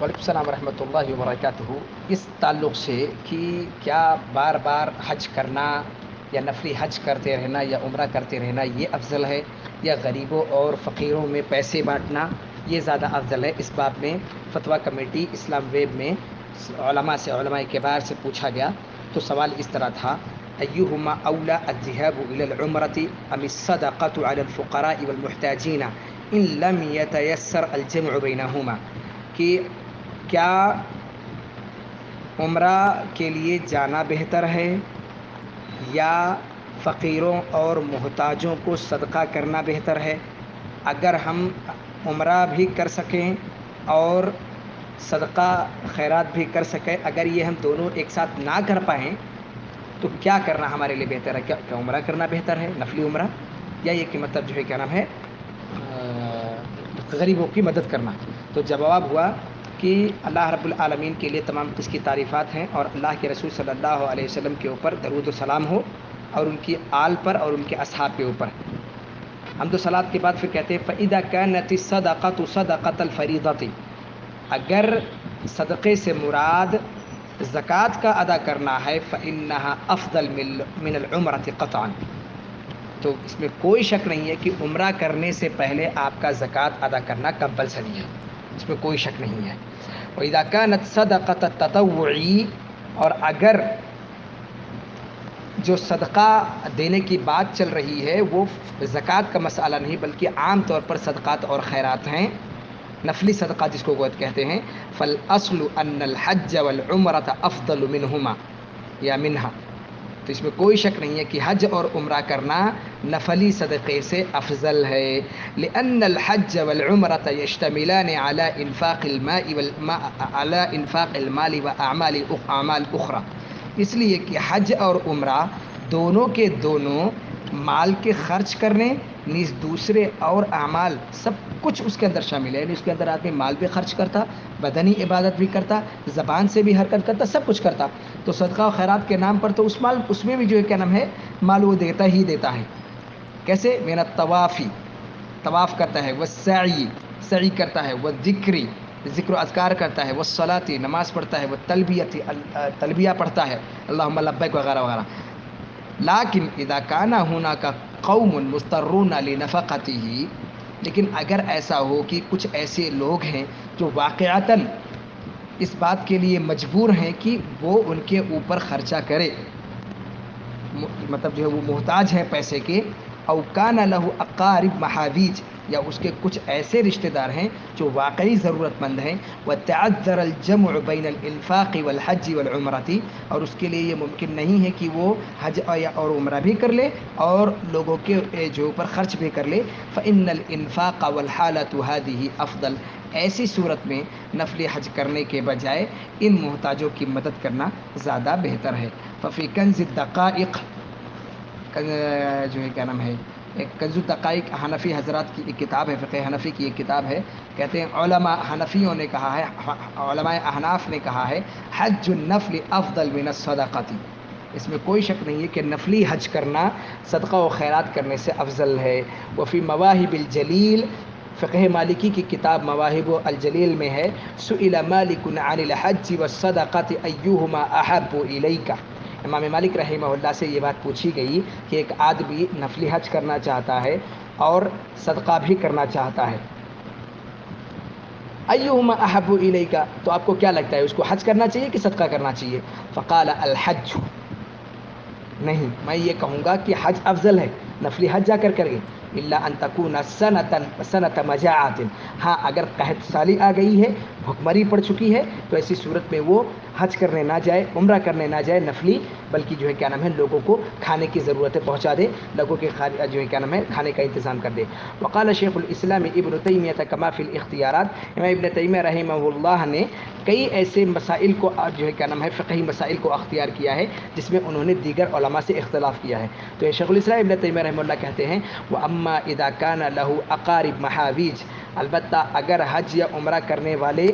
وعلیکم السلام ورحمۃ اللہ وبرکاتہ۔ اس تعلق سے کہ کیا بار بار حج کرنا یا نفلی حج کرتے رہنا یا عمرہ کرتے رہنا یہ افضل ہے، یا غریبوں اور فقیروں میں پیسے بانٹنا یہ زیادہ افضل ہے؟ اس باب میں فتویٰ کمیٹی اسلام ویب میں علماء کبار سے پوچھا گیا تو سوال اس طرح تھا: ایہما اولا الذهاب الى العمرة ام الصدقة على الفقراء والمحتاجین ان لم يتيسر الجمع بینہما، کہ کیا عمرہ کے لیے جانا بہتر ہے یا فقیروں اور محتاجوں کو صدقہ کرنا بہتر ہے؟ اگر ہم عمرہ بھی کر سکیں اور صدقہ خیرات بھی کر سکیں، اگر یہ ہم دونوں ایک ساتھ نہ کر پائیں تو کیا کرنا ہمارے لیے بہتر ہے؟ کیا عمرہ کرنا بہتر ہے، نفلی عمرہ، یا یہ کہ مطلب جو ہے کیا نام ہے غریبوں کی مدد کرنا؟ تو جواب ہوا کہ اللہ رب العالمین کے لیے تمام اس کی تعریفات ہیں، اور اللہ کے رسول صلی اللہ علیہ وسلم کے اوپر درود و سلام ہو، اور ان کی آل پر اور ان کے اصحاب کے اوپر۔ حمد و صلات کے بعد پھر کہتے ہیں فَإِذَا كَانَتِ الصَّدَقَةُ صَدَقَةَ الْفَرِيضَةِ، اگر صدقے سے مراد زکوٰۃ کا ادا کرنا ہے فَإِنَّهَا أَفْضَلُ مِنَ الْعُمْرَةِ قَطْعًا، تو اس میں کوئی شک نہیں ہے کہ عمرہ کرنے سے پہلے آپ کا زکوٰۃ ادا کرنا کمپلسری ہے، اس میں کوئی شک نہیں ہے۔ وَإِذَا كَانَتْ صَدَقَةَ التَّطَوُّعِ، اور اگر جو صدقہ دینے کی بات چل رہی ہے وہ زکوٰۃ کا مسئلہ نہیں بلکہ عام طور پر صدقات اور خیرات ہیں، نفلی صدقات جس کو کہتے ہیں، فَالْأَصْلُ أَنَّ الْحَجَّ وَالْعُمْرَةَ أَفْضَلُ مِنْهُمَا یا منها، تو اس میں کوئی شک نہیں ہے کہ حج اور عمرہ کرنا نفلی صدقے سے افضل ہے، لأن الحج والعمرة يشتملان على انفاق المال واعمال اخرى، اس لیے کہ حج اور عمرہ دونوں کے دونوں مال کے خرچ کرنے نیز دوسرے اور اعمال سب کچھ اس کے اندر شامل ہے، یعنی اس کے اندر آدمی مال بھی خرچ کرتا، بدنی عبادت بھی کرتا، زبان سے بھی حرکت کرتا، سب کچھ کرتا، تو صدقہ و خیرات کے نام پر تو اس میں بھی جو ہے کیا نام ہے مال وہ دیتا ہی دیتا ہے۔ کیسے؟ من الطوافی، طواف کرتا ہے، والسعی، سعی کرتا ہے، والذکری، ذکر و اذکار کرتا ہے، والصلاۃ، نماز پڑھتا ہے، والتلبیۃ، تلبیہ پڑھتا ہے، اللہم لبیک وغیرہ وغیرہ۔ لیکن اذا کان ہناک قوم مضطرون لنفقتہ، لیکن اگر ایسا ہو کہ کچھ ایسے لوگ ہیں جو واقعتاً اس بات کے لیے مجبور ہیں کہ وہ ان کے اوپر خرچہ کرے، مطلب جو ہے وہ محتاج ہیں پیسے کے، او کان لہ اقارب محاویج، یا اس کے کچھ ایسے رشتہ دار ہیں جو واقعی ضرورت مند ہیں، وتعذر الجمع بین الانفاق والحج والعمرۃ، اور اس کے لیے یہ ممکن نہیں ہے کہ وہ حج اور عمرہ بھی کر لے اور لوگوں کے جو اوپر خرچ بھی کر لے، فإن الانفاق والحالة هذه افضل، ایسی صورت میں نفل حج کرنے کے بجائے ان محتاجوں کی مدد کرنا زیادہ بہتر ہے۔ ففی کنز الدقائق، جو ہے کیا نام ہے ایک کنز الدقائق حنفی حضرات کی ایک کتاب ہے، فقہ حنفی کی ایک کتاب ہے، کہتے ہیں علماء حنفیوں نے کہا ہے، علماء احناف نے کہا ہے حج النفل افضل من الصدقۃ، اس میں کوئی شک نہیں ہے کہ نفلی حج کرنا صدقہ و خیرات کرنے سے افضل ہے۔ وفی مواہب الجلیل، فقہ مالکی کی کتاب مواہب الجلیل میں ہے، سئل مالک عن الحج والصدقۃ ایہما احب الیک، امام مالک رحمہ اللہ سے یہ بات پوچھی گئی کہ ایک آدمی نفلی حج کرنا چاہتا ہے اور صدقہ بھی کرنا چاہتا ہے، ایہما احب الیک، تو آپ کو کیا لگتا ہے اس کو حج کرنا چاہیے کہ صدقہ کرنا چاہیے؟ فقال الحج، نہیں میں یہ کہوں گا کہ حج افضل ہے، نفلی حج جا کر کریں، الا ان تکون سنۃ مجاعۃ، ہاں اگر قحط سالی آ گئی ہے، بھوکمری پڑ چکی ہے، تو ایسی صورت میں وہ حج کرنے نہ جائے، عمرہ کرنے نہ جائے نفلی، بلکہ جو ہے کیا نام ہے لوگوں کو کھانے کی ضرورتیں پہنچا دے، لوگوں کے جو ہے کیا نام ہے کھانے کا انتظام کر دے۔ وقال شیخ الاسلام ابن تیمیہ کما فی الاختیارات، امام ابن تیمیہ رحمہ اللہ نے کئی ایسے مسائل کو جو ہے کیا نام ہے فقہی مسائل کو اختیار کیا ہے جس میں انہوں نے دیگر علماء سے اختلاف کیا ہے۔ تو یہ شیخ الاسلام ابن تیمیہ رحمہ اللہ کہتے ہیں وَأَمَّا إِذَا كَانَ لَهُ أَقَارِبُ مَحَاوِيج، البتہ اگر حج یا عمرہ کرنے والے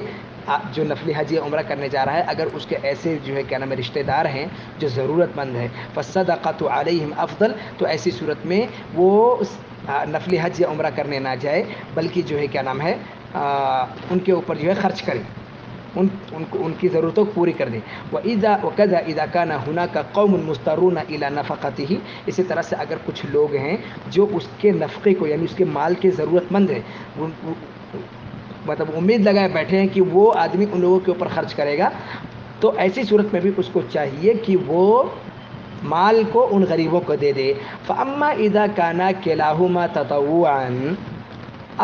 جو نفلی حج یا عمرہ کرنے جا رہا ہے اگر اس کے ایسے جو ہے کیا نام ہے رشتہ دار ہیں جو ضرورت مند ہیں، فَالصَّدَقَةُ عَلَيْهِمْ افضل، تو ایسی صورت میں وہ نفلی حج یا عمرہ کرنے نہ جائے بلکہ جو ہے کیا نام ہے ان کے اوپر جو ہے خرچ کرے۔ ان کی ضرورتوں کو پوری کر دیں. وَإِذَا اِذَا كَانَ هُنَاكَ قَوْمٌ مُسْتَرُونَ إِلَى نَفَقَتِهِ. اسی طرح سے اگر کچھ لوگ ہیں جو اس کے نفقے کو یعنی اس کے مال کے ضرورت مند ہیں، مطلب امید لگائے بیٹھے ہیں کہ وہ آدمی ان لوگوں کے اوپر خرچ کرے گا، تو ایسی صورت میں بھی اس کو چاہیے کہ وہ مال کو ان غریبوں کو دے دے. فَأَمَّا إِذَا كَانَ كِلَاهُمَا تَطَوُّعًا.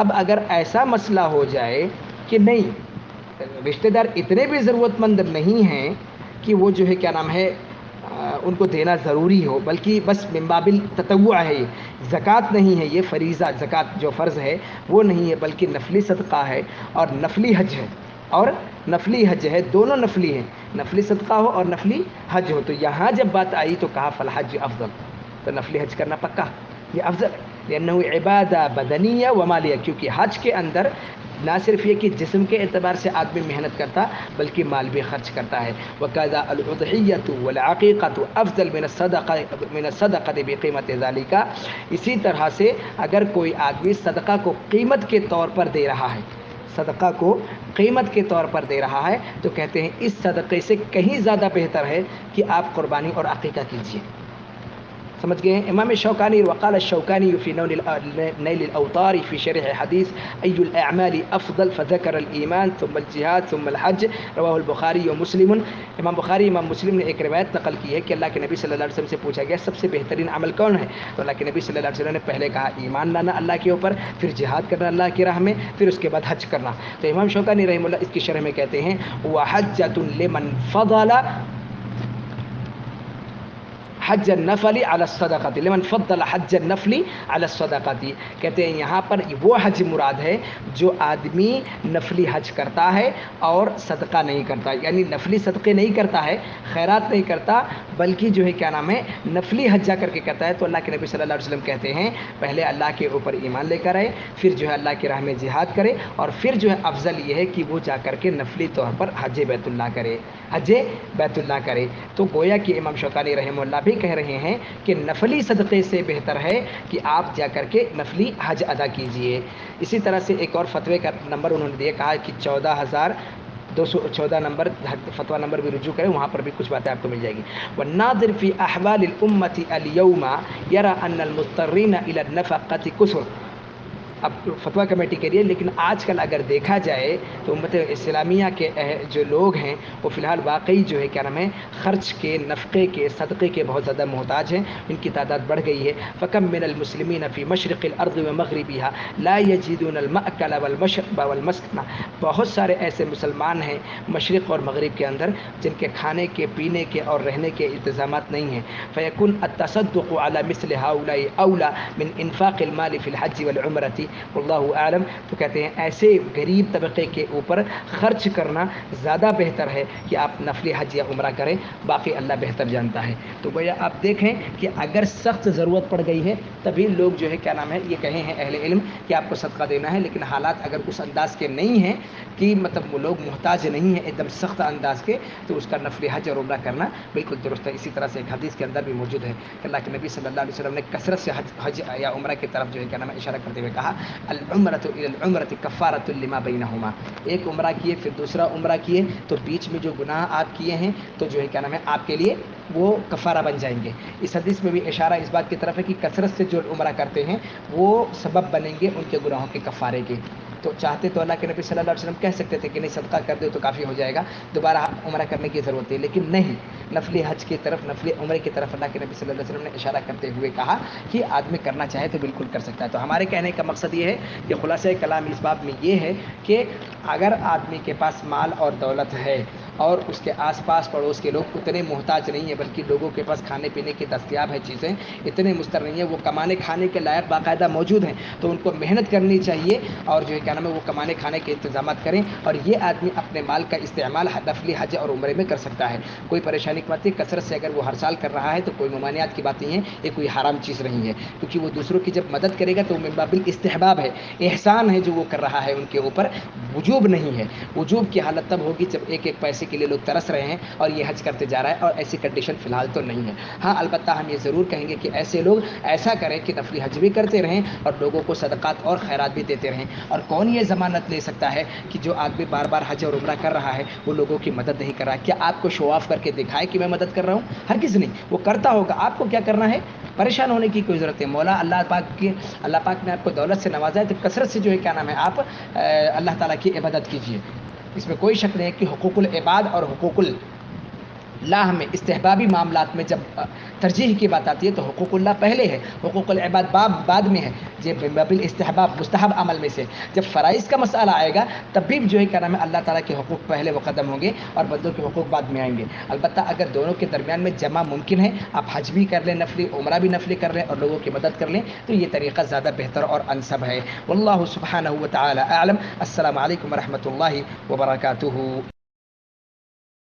اب اگر ایسا مسئلہ ہو جائے کہ نہیں رشتہ دار اتنے بھی ضرورت مند نہیں ہیں کہ وہ جو ہے کیا نام ہے ان کو دینا ضروری ہو، بلکہ بس من باب التطوع ہے، یہ زکوٰۃ نہیں ہے، یہ فریضہ زکوٰۃ جو فرض ہے وہ نہیں ہے بلکہ نفلی صدقہ ہے اور نفلی حج ہے، اور نفلی حج ہے، دونوں نفلی ہیں، نفلی صدقہ ہو اور نفلی حج ہو. تو یہاں جب بات آئی تو کہا فالحج افضل، تو نفلی حج کرنا پکا یہ افضل ہے، لأنه عبادہ بدنیہ و مالیہ، کیونکہ حج کے اندر نہ صرف یہ کہ جسم کے اعتبار سے آدمی محنت کرتا بلکہ مال بھی خرچ کرتا ہے. وَكَذَا الْأُضْحِيَّةُ وَالْعَقِيقَةُ أَفْضَلُ مِنَ الصَّدَقَةِ بِقِيمَةِ ذَلِكَ. اسی طرح سے اگر کوئی آدمی صدقہ کو قیمت کے طور پر دے رہا ہے، صدقہ کو قیمت کے طور پر دے رہا ہے، تو کہتے ہیں اس صدقے سے کہیں زیادہ بہتر ہے کہ آپ قربانی اور عقیقہ کیجیے. سمجھ گئے ہیں؟ امام شوکانی وقال الشوکانی فی نیل الاوطار فی شرح حدیث ای الاعمال افضل فذکر الایمان ثم الجہاد ثم الحج رواہ البخاری و مسلم. امام بخاری امام مسلم نے ایک روایت نقل کی ہے کہ اللہ کے نبی صلی اللہ علیہ وسلم سے پوچھا گیا سب سے بہترین عمل کون ہے، تو اللہ کے نبی صلی اللہ علیہ وسلم نے پہلے کہا ایمان لانا اللہ کے اوپر، پھر جہاد کرنا اللہ کی راہ میں، پھر اس کے بعد حج کرنا. تو امام شوکانی رحمہ اللہ اس کی شرح میں کہتے ہیں وحجۃ لمن فضل حج النفل علی الصدقۃ لمن فضل حج النفل علی الصدقۃ. کہتے ہیں یہاں پر وہ حج مراد ہے جو آدمی نفلی حج کرتا ہے اور صدقہ نہیں کرتا، یعنی نفلی صدقے نہیں کرتا ہے، خیرات نہیں کرتا، بلکہ جو ہے کیا نام ہے نفلی حج جا کر کے کرتا ہے. تو اللہ کے نبی صلی اللہ علیہ وسلم کہتے ہیں پہلے اللہ کے اوپر ایمان لے کر آئے، پھر جو ہے اللہ کی راہ میں جہاد کرے، اور پھر جو ہے افضل یہ ہے کہ وہ جا کر کے نفلی طور پر حج بیت اللہ کرے، حج بیت اللہ کرے. تو گویا کہ امام شوکانی رحمہ اللہ بھی کہہ رہے ہیں کہ نفلی صدقے سے بہتر ہے کہ آپ جا کر کے نفلی حج ادا کیجئے. اسی طرح سے ایک اور فتوے کا نمبر انہوں نے دیا، کہا کہ 14,214 نمبر فتویٰ نمبر بھی رجوع کریں، وہاں پر بھی کچھ باتیں آپ کو مل جائے گی. والناظر فی احوال الامۃ اليوم یرى ان المضطرین الی النفقۃ کثر. اب فتویٰ کمیٹی کے لیے، لیکن آج کل اگر دیکھا جائے تو امت اسلامیہ کے جو لوگ ہیں وہ فی الحال واقعی جو ہے کیا نام ہے خرچ کے، نفقے کے، صدقے کے بہت زیادہ محتاج ہیں، ان کی تعداد بڑھ گئی ہے. فکم من المسلمین فی مشرق الارض و مغربها لا یجدون المأکل والمشرب والمسکن. بہت سارے ایسے مسلمان ہیں مشرق اور مغرب کے اندر جن کے کھانے کے، پینے کے اور رہنے کے انتظامات نہیں ہیں. فیکون التصدق علی مثل هؤلاء اولا من انفاق المال فی الحج والعمرۃ واللہ اعلم. تو کہتے ہیں ایسے غریب طبقے کے اوپر خرچ کرنا زیادہ بہتر ہے کہ آپ نفلی حج یا عمرہ کریں، باقی اللہ بہتر جانتا ہے. تو گویا آپ دیکھیں کہ اگر سخت ضرورت پڑ گئی ہے تبھی لوگ جو ہے کیا نام ہے یہ کہیں ہیں اہل علم کہ آپ کو صدقہ دینا ہے، لیکن حالات اگر اس انداز کے نہیں ہیں کہ مطلب وہ لوگ محتاج نہیں ہیں ایک دم سخت انداز کے، تو اس کا نفلی حج اور عمرہ کرنا بالکل درست ہے. اسی طرح سے ایک حدیث کے اندر بھی موجود ہے کہ اللہ کے نبی صلی اللہ علیہ وسلم نے کثرت سے حج یا عمرہ کی طرف جو ہے کیا نام ہے اشارہ کرتے ہوئے کہا العمرۃ الی العمرۃ کفارۃ لما بینہما. ایک عمرہ کیے پھر دوسرا عمرہ کیے تو بیچ میں جو گناہ آپ کیے ہیں تو جو ہے کیا نام ہے آپ کے لیے وہ کفارہ بن جائیں گے. اس حدیث میں بھی اشارہ اس بات کی طرف ہے کہ کثرت سے جو عمرہ کرتے ہیں وہ سبب بنیں گے ان کے گناہوں کے کفارے کے. تو چاہتے تو اللہ کے نبی صلی اللہ علیہ وسلم کہہ سکتے تھے کہ نہیں صدقہ کر دو تو کافی ہو جائے گا، دوبارہ عمرہ کرنے کی ضرورت ہے، لیکن نہیں، نفلی حج کی طرف، نفلی عمرے کی طرف اللہ کے نبی صلی اللہ علیہ وسلم نے اشارہ کرتے ہوئے کہا کہ آدمی کرنا چاہے تو بالکل کر سکتا ہے. تو ہمارے کہنے کا مقصد یہ ہے کہ خلاصہ کلام اس باب میں یہ ہے کہ اگر آدمی کے پاس مال اور دولت ہے اور اس کے آس پاس پڑوس کے لوگ اتنے محتاج نہیں ہیں بلکہ لوگوں کے پاس کھانے پینے کی دستیاب ہے، چیزیں اتنے مستر نہیں ہیں، وہ کمانے کھانے کے لائق باقاعدہ موجود ہیں، تو ان کو محنت کرنی چاہیے اور جو ہے کیا نام ہے وہ کمانے کھانے کے انتظامات کریں. اور یہ آدمی اپنے مال کا استعمال نفلی حج اور عمرے میں کر سکتا ہے، کوئی پریشانی کی بات نہیں. کثرت سے اگر وہ ہر سال کر رہا ہے تو کوئی ممانعات کی بات نہیں ہے، یہ کوئی حرام چیز نہیں ہے، کیونکہ وہ دوسروں کی جب مدد کرے گا تو من باب الاستحباب ہے، احسان ہے جو وہ کر رہا ہے ان کے اوپر، وجوب نہیں ہے. وجوب کی حالت تب ہوگی جب ایک ایک پیسے کے لیے لوگ ترس رہے ہیں اور یہ حج کرتے جا رہا ہے، اور ایسی کنڈیشن فی الحال تو نہیں ہے. ہاں البتہ ہم یہ ضرور کہیں گے کہ ایسے لوگ ایسا کریں کہ نفلی حج بھی کرتے رہیں اور لوگوں کو صدقات اور خیرات بھی دیتے رہیں. اور کون کون یہ ضمانت لے سکتا ہے کہ جو آدمی بار بار حج اور عمرہ کر رہا ہے وہ لوگوں کی مدد نہیں کر رہا ہے؟ کیا آپ کو شو آف کر کے دکھائے کہ میں مدد کر رہا ہوں؟ ہرگز نہیں، وہ کرتا ہوگا۔ آپ کو کیا کرنا ہے؟ پریشان ہونے کی کوئی ضرورت ہے۔ مولا اللہ پاک نے آپ کو دولت سے نوازا ہے، تو کثرت سے جو ہے کیا نام ہے آپ اللہ تعالیٰ کی عبادت کیجیے۔ اس میں کوئی شک نہیں ہے کہ حقوق العباد اور حقوق اللہ میں استحبابی معاملات میں جب ترجیح کی بات آتی ہے تو حقوق اللہ پہلے ہے، حقوق العباد بعد میں ہے، یہ بابل استحباب مستحب عمل میں سے۔ جب فرائض کا مسئلہ آئے گا تب بھی جو ہے کیا نام ہے اللہ تعالیٰ کے حقوق پہلے مقدم ہوں گے اور بندوں کے حقوق بعد میں آئیں گے۔ البتہ اگر دونوں کے درمیان میں جمع ممکن ہے، آپ حج بھی کر لیں نفلی، عمرہ بھی نفلی کر لیں اور لوگوں کی مدد کر لیں، تو یہ طریقہ زیادہ بہتر اور انسب ہے۔ واللہ سبحانہ و تعالی اعلم۔ السلام علیکم ورحمۃ اللہ وبرکاتہ۔